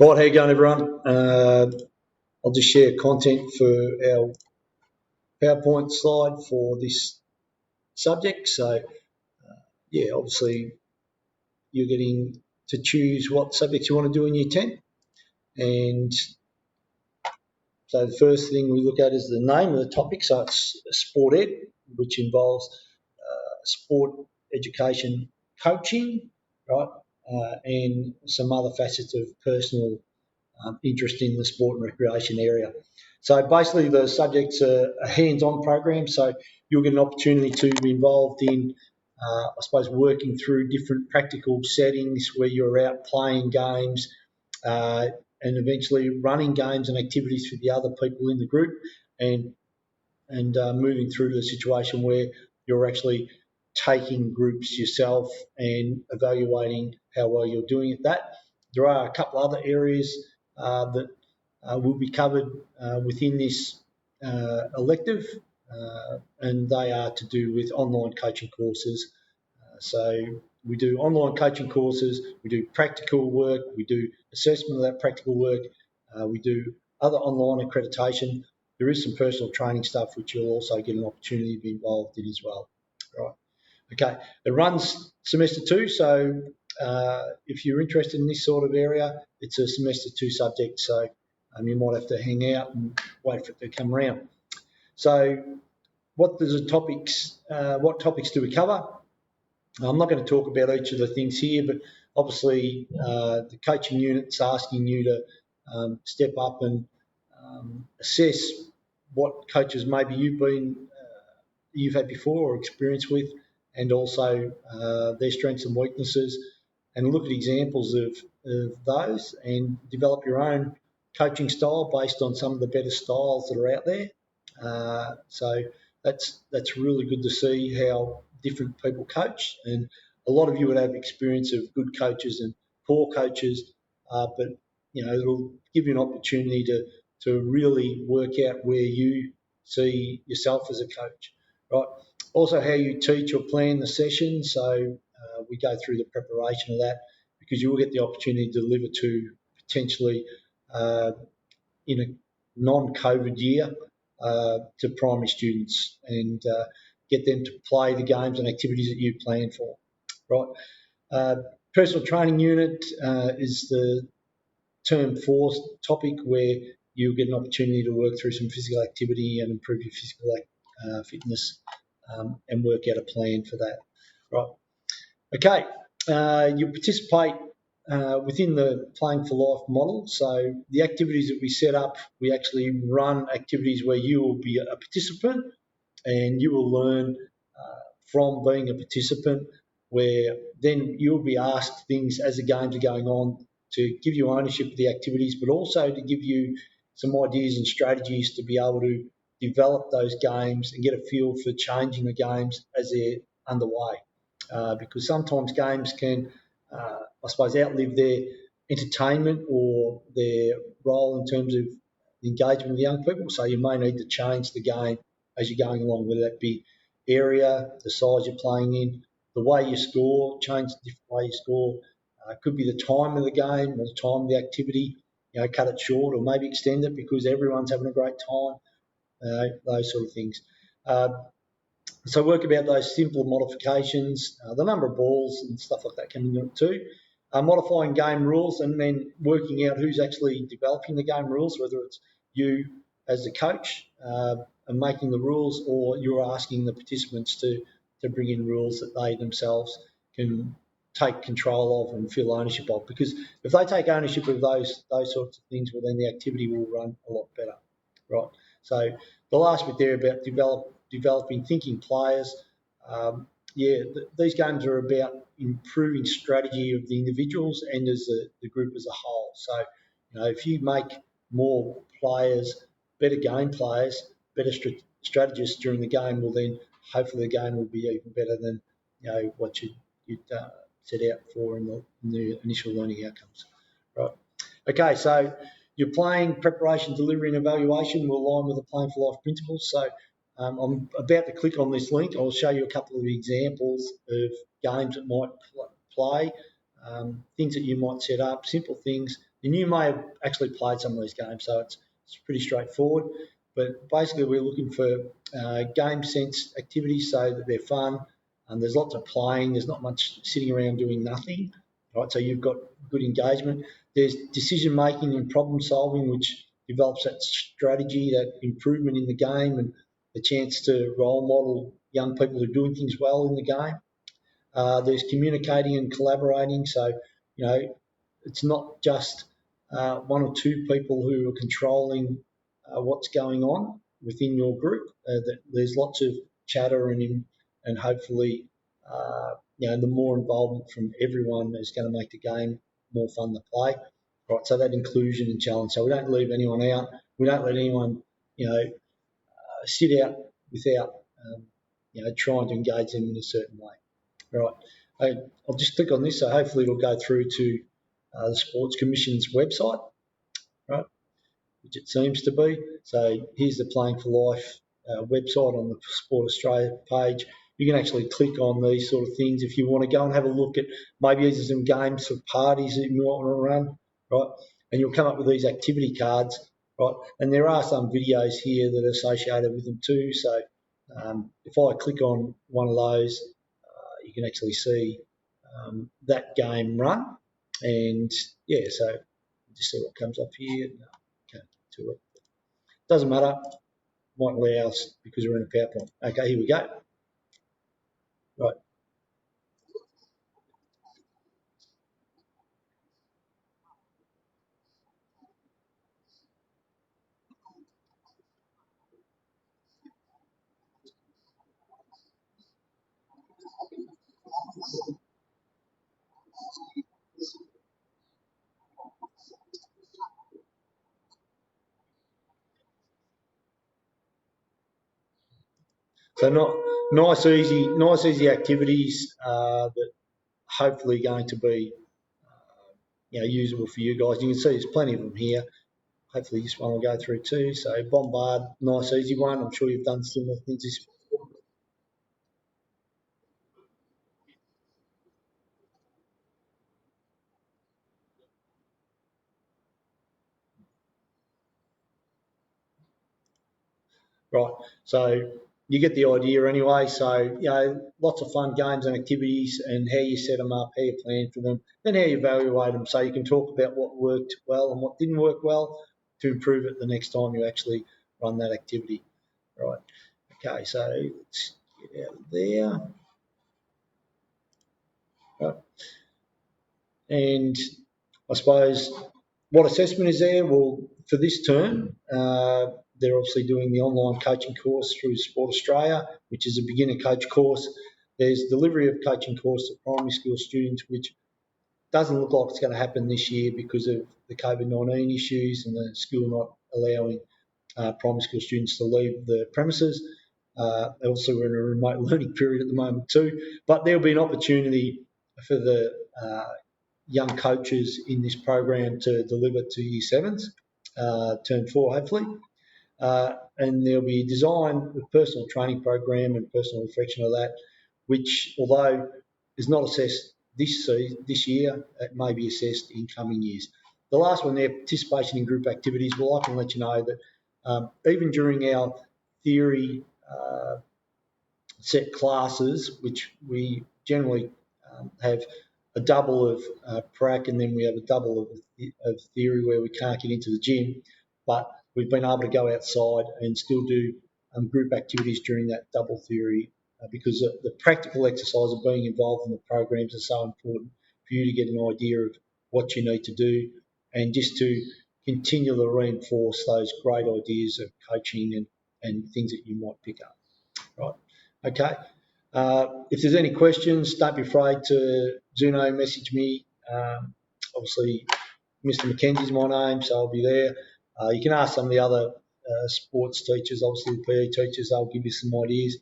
Right, how you going, everyone? I'll just share content for our PowerPoint slide for this subject. So, yeah, obviously you're getting to choose what subjects you want to do in Year 10. And so the first thing we look at is the name of the topic. So it's Sport Ed, which involves sport education coaching, right, and some other facets of personal interest in the sport and recreation area. So basically the subject's a hands-on program, so you'll get an opportunity to be involved in, I suppose, working through different practical settings where you're out playing games uh, and eventually running games and activities for the other people in the group and moving through to the situation where you're actually taking groups yourself and evaluating how well you're doing at that. There are a couple other areas that will be covered within this elective, and they are to do with online coaching courses. So we do online coaching courses, we do practical work, we do assessment of that practical work, we do other online accreditation. There is some personal training stuff which you'll also get an opportunity to be involved in as well. Right. Okay. It runs semester 2, so if you're interested in this sort of area, it's a semester 2 subject, so you might have to hang out and wait for it to come around. So what topics do we cover? I'm not going to talk about each of the things here, but obviously the coaching unit's asking you to step up and assess what coaches maybe you've had before or experience with, and also their strengths and weaknesses, and look at examples of those and develop your own coaching style based on some of the better styles that are out there. So that's really good to see how different people coach, and a lot of you would have experience of good coaches and poor coaches, but it'll give you an opportunity to really work out where you see yourself as a coach, right? Also, how you teach or plan the session. So we go through the preparation of that because you will get the opportunity to deliver to potentially in a non-COVID year to primary students and get them to play the games and activities that you plan for, right? Personal training unit is the term 4 topic where you'll get an opportunity to work through some physical activity and improve your physical fitness and work out a plan for that, right? Okay, you participate within the Playing for Life model. So the activities that we set up, we actually run activities where you will be a participant and you will learn from being a participant, where then you'll be asked things as the games are going on to give you ownership of the activities, but also to give you some ideas and strategies to be able to develop those games and get a feel for changing the games as they're underway. Because sometimes games can, I suppose, outlive their entertainment or their role in terms of the engagement with young people. So you may need to change the game as you're going along, whether that be area, the size you're playing in, the way you score, change the different way you score. It could be the time of the game or the time of the activity, cut it short or maybe extend it because everyone's having a great time, those sort of things. So work about those simple modifications, the number of balls and stuff like that coming into it too. Modifying game rules and then working out who's actually developing the game rules, whether it's you as the coach and making the rules, or you're asking the participants to bring in rules that they themselves can take control of and feel ownership of. Because if they take ownership of those sorts of things, well, then the activity will run a lot better, right? So the last bit there about developing thinking players. These games are about improving strategy of the individuals and as the group as a whole. So, if you make more players, better game players, better strategists during the game, well then hopefully the game will be even better than what you'd set out for in the initial learning outcomes. Right. Okay, so your playing preparation, delivery, and evaluation will align with the Playing for Life principles. So I'm about to click on this link. I'll show you a couple of examples of games that might play, things that you might set up, simple things. And you may have actually played some of these games, so it's pretty straightforward. But basically, we're looking for game sense activities so that they're fun. And there's lots of playing. There's not much sitting around doing nothing, right? So you've got good engagement. There's decision making and problem solving, which develops that strategy, that improvement in the game, and the chance to role model young people who are doing things well in the game. There's communicating and collaborating. So, it's not just one or two people who are controlling what's going on within your group. That there's lots of chatter and hopefully, the more involvement from everyone is going to make the game more fun to play. Right, so that inclusion and challenge. So we don't leave anyone out. We don't let anyone, sit out without, trying to engage them in a certain way. Right. I'll just click on this, so hopefully it'll go through to the Sports Commission's website, right, which it seems to be. So here's the Playing for Life website on the Sport Australia page. You can actually click on these sort of things if you want to go and have a look at maybe these are some games for parties that you might want to run, right? And you'll come up with these activity cards, right? And there are some videos here that are associated with them too. So if I click on one of those, you can actually see that game run. And yeah, so just see what comes up here. No, can't get to it. Doesn't matter. Might allow us because we're in a PowerPoint. Okay, here we go. Right. So not nice, easy activities that hopefully going to be usable for you guys. You can see there's plenty of them here. Hopefully this one will go through too. So Bombard, nice easy one. I'm sure you've done similar things this. Right. So you get the idea anyway. So, lots of fun games and activities and how you set them up, how you plan for them, and how you evaluate them. So you can talk about what worked well and what didn't work well to improve it the next time you actually run that activity. Right. Okay. So let's get out of there. Right. And I suppose what assessment is there? Well, for this term, they're obviously doing the online coaching course through Sport Australia, which is a beginner coach course. There's delivery of coaching course to primary school students, which doesn't look like it's going to happen this year because of the COVID-19 issues and the school not allowing primary school students to leave the premises. Also, we're in a remote learning period at the moment too, but there'll be an opportunity for the young coaches in this program to deliver to Year 7s, Term 4 hopefully. And there'll be designed a personal training program and personal reflection of that, which although is not assessed this year, it may be assessed in coming years. The last one there, participation in group activities. Well, I can let you know that even during our theory set classes, which we generally have a double of prac and then we have a double of theory where we can't get into the gym, but we've been able to go outside and still do group activities during that double theory because the practical exercise of being involved in the programs is so important for you to get an idea of what you need to do and just to continually reinforce those great ideas of coaching and things that you might pick up. Right. Okay. If there's any questions, don't be afraid to Zuno message me. Obviously, Mr. McKenzie's my name, so I'll be there. You can ask some of the other sports teachers, obviously the PE teachers, they'll give you some ideas.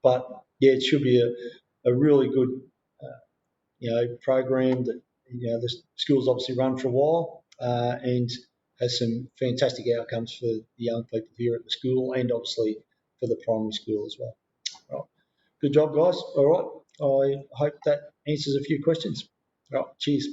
But yeah, it should be a really good, program that the school's obviously run for a while and has some fantastic outcomes for the young people here at the school and obviously for the primary school as well. Right. Good job, guys. All right. I hope that answers a few questions. All right. Cheers.